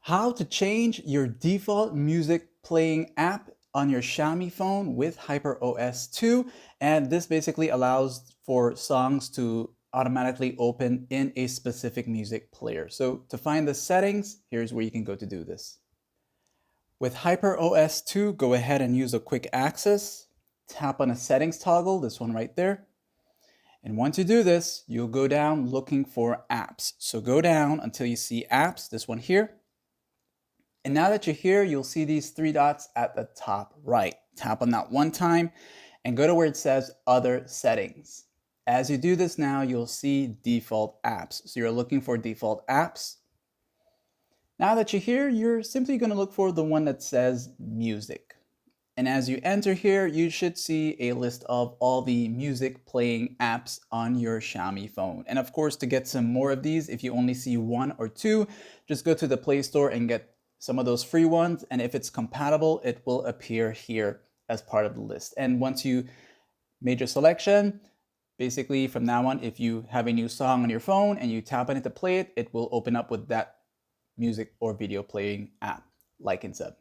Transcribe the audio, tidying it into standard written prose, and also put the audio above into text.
How to change your default music playing app on your Xiaomi phone with Hyper OS 2. And this basically allows for songs to automatically open in a specific music player. So to find the settings, here's where you can go to do this. With Hyper OS 2, go ahead and use a quick access. Tap on a settings toggle, this one right there. And once you do this, you'll go down looking for apps. So go down until you see apps, this one here. And now that you're here, you'll see these three dots at the top right. Tap on that one time and go to where it says Other Settings. As you do this now, you'll see Default Apps. So you're looking for Default Apps. Now that you're here, you're simply going to look for the one that says Music. And as you enter here, you should see a list of all the music playing apps on your Xiaomi phone. And of course, to get some more of these, if you only see one or two, just go to the Play Store and get some of those free ones. And if it's compatible, it will appear here as part of the list. And once you made your selection, basically from now on, if you have a new song on your phone and you tap on it to play it, it will open up with that music or video playing app, like and sub.